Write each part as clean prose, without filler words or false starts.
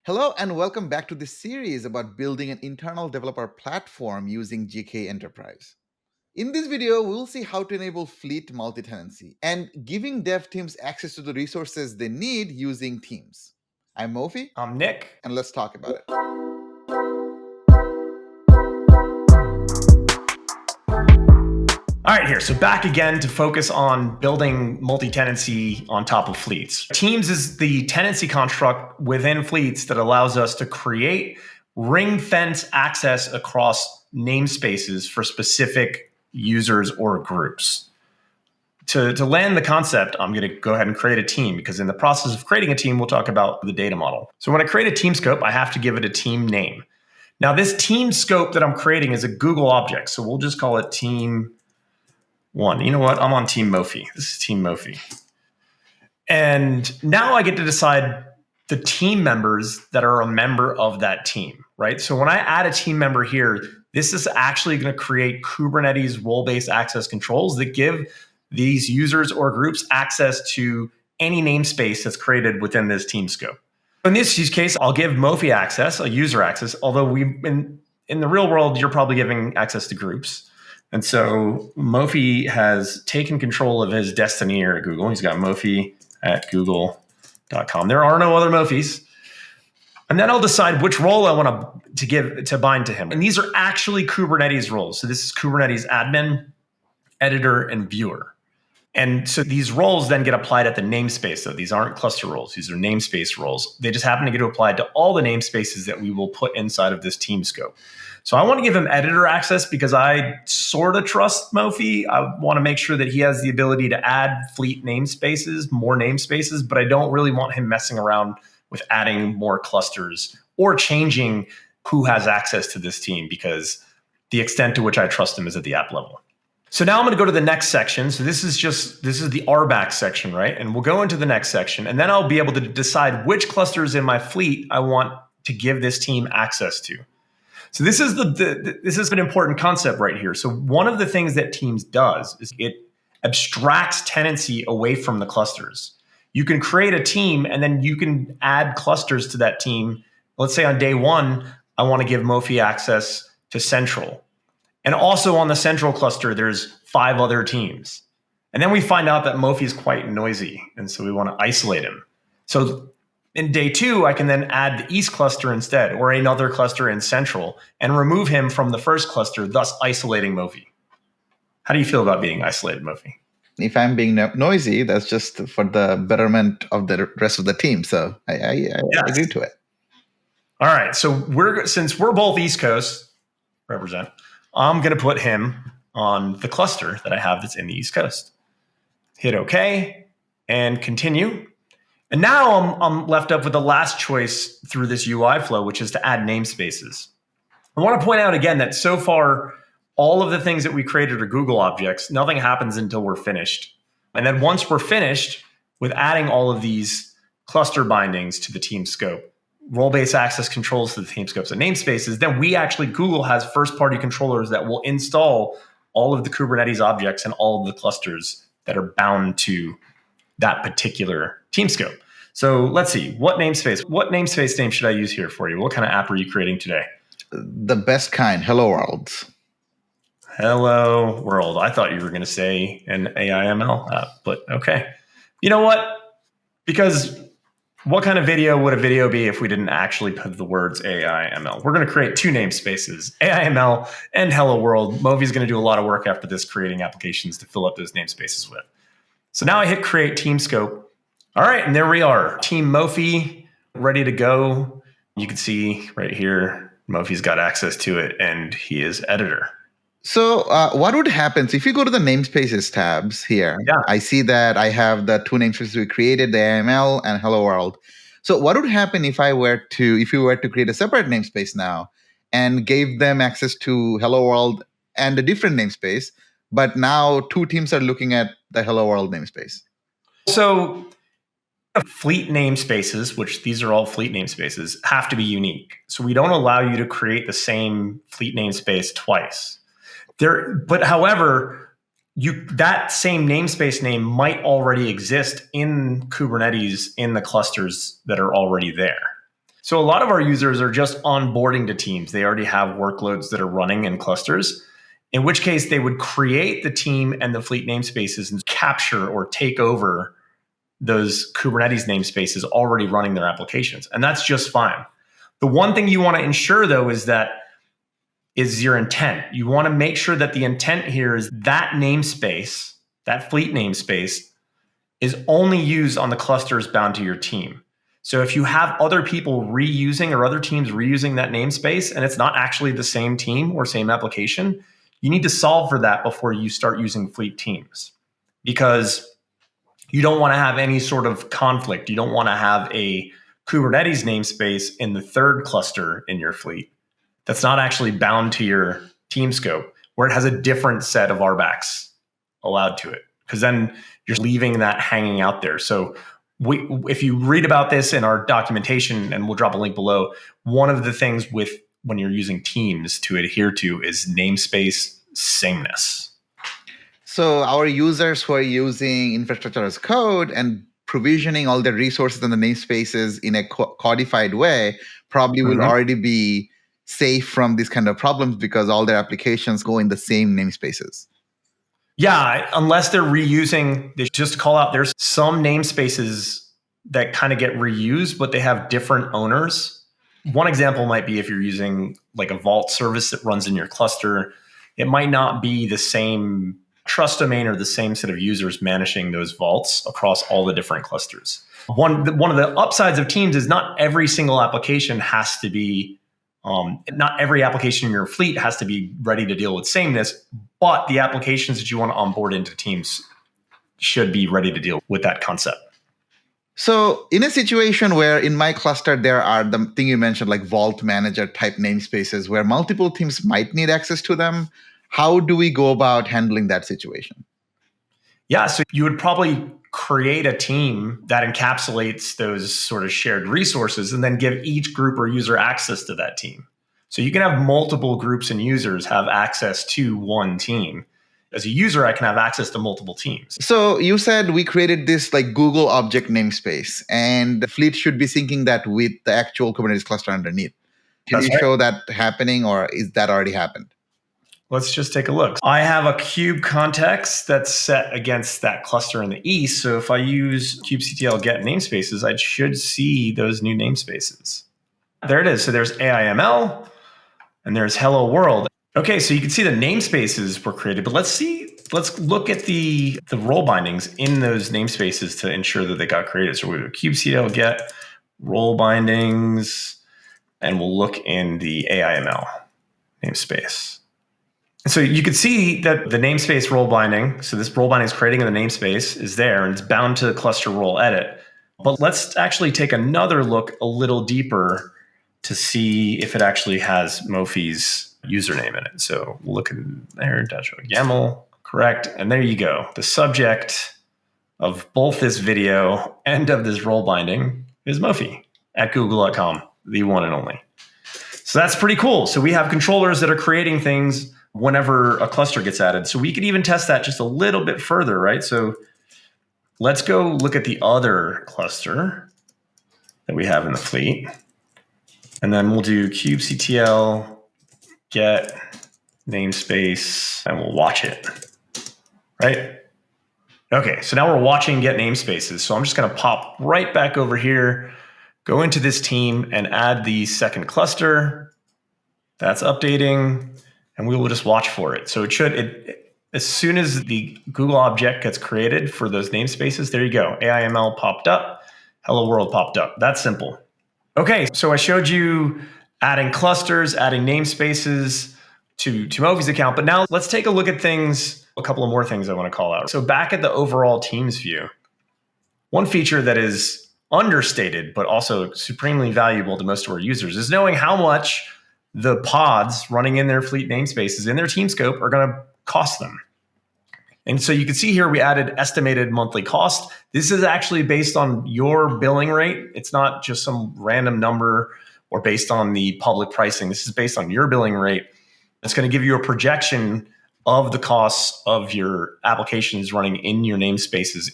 Hello and welcome back to this series about building an internal developer platform using GKE Enterprise. In this video, we'll see how to enable fleet multi-tenancy and giving dev teams access to the resources they need using Teams. I'm Mofi, I'm Nick. and let's talk about it. All right, here. So back again to focus on building multi-tenancy on top of fleets. Teams is the tenancy construct within fleets that allows us to create ring fence access across namespaces for specific users or groups. To land the concept, I'm going to go ahead and create a team because in the process of creating a team, we'll talk about the data model. So when I create a team scope, I have to give it a team name. Now, this team scope that I'm creating is a Google object. So we'll just call it team one. You know what? I'm on Team Mofi. This is Team Mofi. And now I get to decide the team members that are a member of that team, right? So when I add a team member here, this is actually going to create Kubernetes role-based access controls that give these users or groups access to any namespace that's created within this team scope. In this use case, I'll give Mofi access, a user access, although in the real world, you're probably giving access to groups. And so Mofi has taken control of his destiny here at Google. He's got Mofi at google.com. There are no other Mofis. And then I'll decide which role I want to bind to him. And these are actually Kubernetes roles. So this is Kubernetes admin, editor, and viewer. And so these roles then get applied at the namespace. So these aren't cluster roles. These are namespace roles. They just happen to get applied to all the namespaces that we will put inside of this team scope. So I want to give him editor access because I sort of trust Mofi. I want to make sure that he has the ability to add fleet namespaces, more namespaces, but I don't really want him messing around with adding more clusters or changing who has access to this team because the extent to which I trust him is at the app level. So now I'm going to go to the next section. So this is the RBAC section, right? And we'll go into the next section, and then I'll be able to decide which clusters in my fleet I want to give this team access to. So this is this is an important concept right here. So one of the things that Teams does is it abstracts tenancy away from the clusters. You can create a team, and then you can add clusters to that team. Let's say on day one, I want to give Mofi access to Central. And also on the central cluster, there's 5 other teams. And then we find out that Mofi is quite noisy. And so we want to isolate him. So in day 2, I can then add the East cluster instead, or another cluster in Central, and remove him from the first cluster, thus isolating Mofi. How do you feel about being isolated, Mofi? If I'm being noisy, that's just for the betterment of the rest of the team. So I agree to it. All right. So since we're both East Coast, represent, I'm going to put him on the cluster that I have that's in the East Coast. Hit OK and continue. And now I'm left up with the last choice through this UI flow, which is to add namespaces. I want to point out again that so far, all of the things that we created are Google objects. Nothing happens until we're finished. And then once we're finished with adding all of these cluster bindings to the team scope, role-based access controls to the team scopes and namespaces, then Google has first-party controllers that will install all of the Kubernetes objects and all of the clusters that are bound to that particular team scope. So let's see, what namespace name should I use here for you? What kind of app are you creating today? The best kind, Hello World. Hello World. I thought you were going to say an AI/ML app, but okay. You know what? Because what kind of video would a video be if we didn't actually put the words AI/ML? We're going to create 2 namespaces, AI/ML and Hello World. Mofi's going to do a lot of work after this creating applications to fill up those namespaces with. So now I hit create team scope. All right, and there we are. Team Mofi ready to go. You can see right here, Mofi's got access to it and he is editor. So what would happen if you go to the namespaces tabs here? Yeah. I see that I have the 2 namespaces we created, the AML and Hello World. So what would happen if you were to create a separate namespace now and gave them access to Hello World and a different namespace, but now 2 teams are looking at the Hello World namespace? So fleet namespaces, which these are all fleet namespaces, have to be unique. So we don't allow you to create the same fleet namespace twice. But however, that same namespace name might already exist in Kubernetes in the clusters that are already there. So a lot of our users are just onboarding to teams. They already have workloads that are running in clusters, in which case they would create the team and the fleet namespaces and capture or take over those Kubernetes namespaces already running their applications. And that's just fine. The one thing you want to ensure, though, is your intent. You want to make sure that the intent here is that namespace, that fleet namespace, is only used on the clusters bound to your team. So if you have other people reusing or other teams reusing that namespace and it's not actually the same team or same application, you need to solve for that before you start using fleet teams, because you don't want to have any sort of conflict. You don't want to have a Kubernetes namespace in the third cluster in your fleet that's not actually bound to your team scope, where it has a different set of RBACs allowed to it, because then you're leaving that hanging out there. So if you read about this in our documentation, and we'll drop a link below, one of the things when you're using teams to adhere to is namespace sameness. So our users who are using infrastructure as code and provisioning all their resources and the namespaces in a codified way probably will already be safe from these kind of problems, because all their applications go in the same namespaces. Yeah, unless they're reusing, just to call out, there's some namespaces that kind of get reused, but they have different owners. One example might be if you're using like a vault service that runs in your cluster, it might not be the same trust domain or the same set of users managing those vaults across all the different clusters. One of the upsides of teams is not every single application has to be, not every application in your fleet has to be ready to deal with sameness, but the applications that you want to onboard into teams should be ready to deal with that concept. So in a situation where in my cluster, there are the thing you mentioned, like vault manager type namespaces where multiple teams might need access to them, how do we go about handling that situation? Yeah, so you would probably create a team that encapsulates those sort of shared resources and then give each group or user access to that team. So you can have multiple groups and users have access to one team. As a user, I can have access to multiple teams. So you said we created this like Google object namespace, and the fleet should be syncing that with the actual Kubernetes cluster underneath. Can you show that happening, or is that already happened? Let's just take a look. I have a kube context that's set against that cluster in the east. So if I use kubectl get namespaces, I should see those new namespaces. There it is. So there's AIML and there's hello world. Okay, so you can see the namespaces were created, but let's look at the role bindings in those namespaces to ensure that they got created. So we do kubectl get role bindings, and we'll look in the AIML namespace. So you can see that the namespace role binding, so this role binding is creating in the namespace, is there, and it's bound to the cluster role edit. But let's actually take another look a little deeper to see if it actually has Mofi's username in it. So we'll look in there, YAML, correct. And there you go. The subject of both this video and of this role binding is Mofi at google.com, the one and only. So that's pretty cool. So we have controllers that are creating things whenever a cluster gets added. So we could even test that just a little bit further, right? So let's go look at the other cluster that we have in the fleet. And then we'll do kubectl get namespace, and we'll watch it, right? Okay, so now we're watching get namespaces. So I'm just going to pop right back over here, go into this team, and add the second cluster. That's updating, and we will just watch for it. So as soon as the Google object gets created for those namespaces, there you go. AIML popped up, hello world popped up. That's simple. Okay, so I showed you adding clusters, adding namespaces to Mofi's account, but now let's take a look at things, a couple of more things I want to call out. So back at the overall teams view, one feature that is understated, but also supremely valuable to most of our users is knowing how much the pods running in their fleet namespaces in their team scope are going to cost them. And so you can see here we added estimated monthly cost. This is actually based on your billing rate. It's not just some random number or based on the public pricing. This is based on your billing rate. It's going to give you a projection of the costs of your applications running in your namespaces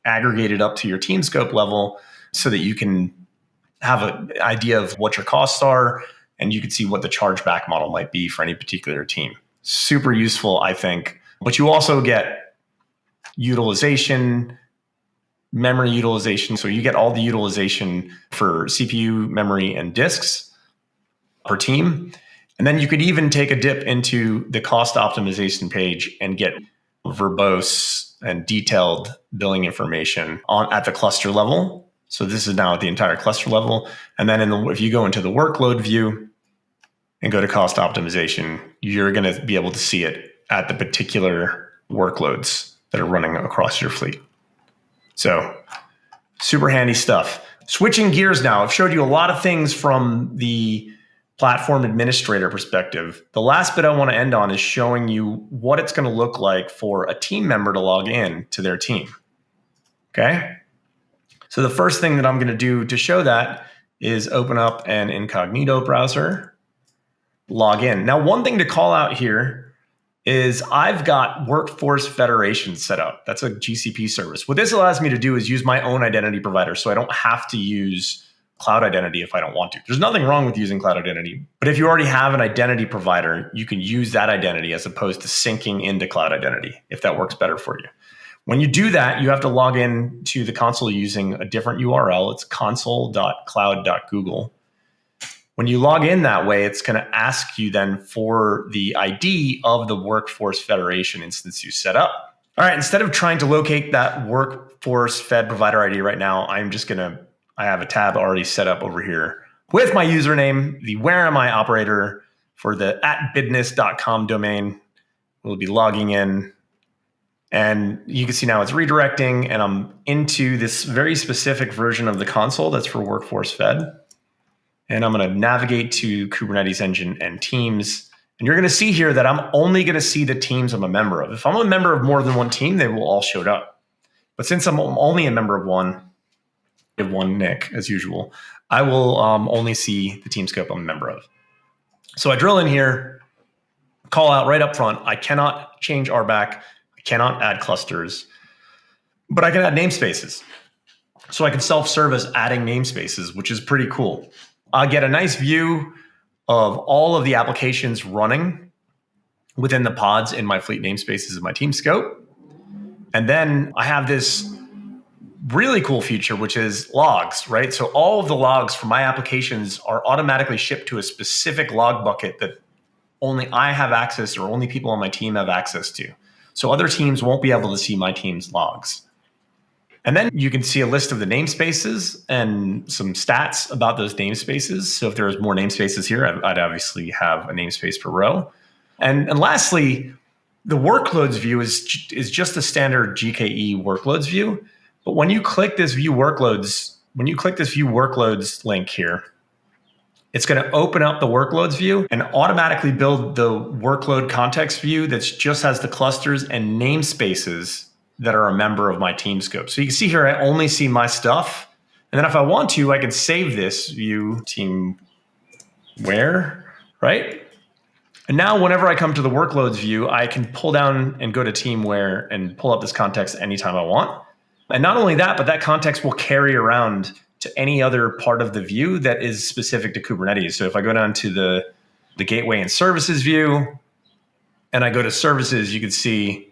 aggregated up to your team scope level so that you can have an idea of what your costs are, and you can see what the chargeback model might be for any particular team. Super useful, I think. But you also get utilization, memory utilization. So you get all the utilization for CPU, memory, and disks per team. And then you could even take a dip into the cost optimization page and get verbose and detailed billing information at the cluster level. So this is now at the entire cluster level. And then if you go into the workload view and go to cost optimization, you're going to be able to see it at the particular workloads that are running across your fleet. So super handy stuff. Switching gears now, I've showed you a lot of things from the platform administrator perspective. The last bit I want to end on is showing you what it's going to look like for a team member to log in to their team. Okay. So the first thing that I'm going to do to show that is open up an incognito browser, log in. Now, one thing to call out here is I've got Workforce Federation set up. That's a GCP service. What this allows me to do is use my own identity provider, so I don't have to use Cloud Identity if I don't want to. There's nothing wrong with using Cloud Identity, but if you already have an identity provider, you can use that identity as opposed to syncing into Cloud Identity if that works better for you. When you do that, you have to log in to the console using a different URL. It's console.cloud.google. When you log in that way, it's going to ask you then for the ID of the Workforce Federation instance you set up. All right, instead of trying to locate that Workforce Fed provider ID right now, I have a tab already set up over here with my username, the where am I operator for the @bidness.com domain. We'll be logging in. And you can see now it's redirecting, and I'm into this very specific version of the console that's for Workforce Fed. And I'm going to navigate to Kubernetes Engine and Teams. And you're going to see here that I'm only going to see the teams I'm a member of. If I'm a member of more than one team, they will all show up. But since I'm only a member of one Nick, as usual, I will only see the team scope I'm a member of. So I drill in here, call out right up front. I cannot change RBAC. I cannot add clusters, but I can add namespaces. So I can self-service adding namespaces, which is pretty cool. I get a nice view of all of the applications running within the pods in my fleet namespaces in my team scope. And then I have this really cool feature, which is logs, right? So all of the logs for my applications are automatically shipped to a specific log bucket that only I have access or only people on my team have access to. So other teams won't be able to see my team's logs. And then you can see a list of the namespaces and some stats about those namespaces. So if there's more namespaces here, I'd obviously have a namespace per row. And lastly, the workloads view is just a standard GKE workloads view. But when you click this view workloads link here, it's going to open up the workloads view and automatically build the workload context view that just has the clusters and namespaces that are a member of my team scope. So you can see here, I only see my stuff. And then if I want to, I can save this view team where, right? And now whenever I come to the workloads view, I can pull down and go to team where and pull up this context anytime I want. And not only that, but that context will carry around to any other part of the view that is specific to Kubernetes. So if I go down to the gateway and services view and I go to services, you can see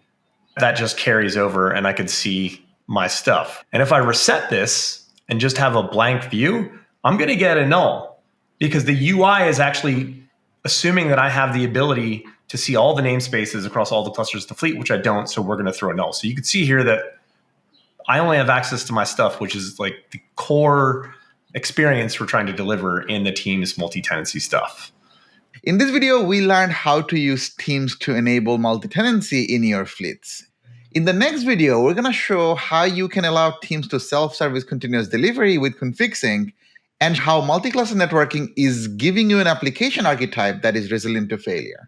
that just carries over and I can see my stuff. And if I reset this and just have a blank view, I'm going to get a null because the UI is actually assuming that I have the ability to see all the namespaces across all the clusters of the fleet, which I don't. So we're going to throw a null. So you can see here that I only have access to my stuff, which is like the core experience we're trying to deliver in the Teams multi-tenancy stuff. In this video, we learned how to use Teams to enable multi-tenancy in your fleets. In the next video, we're going to show how you can allow Teams to self-service continuous delivery with config sync and how multi-cluster networking is giving you an application archetype that is resilient to failure.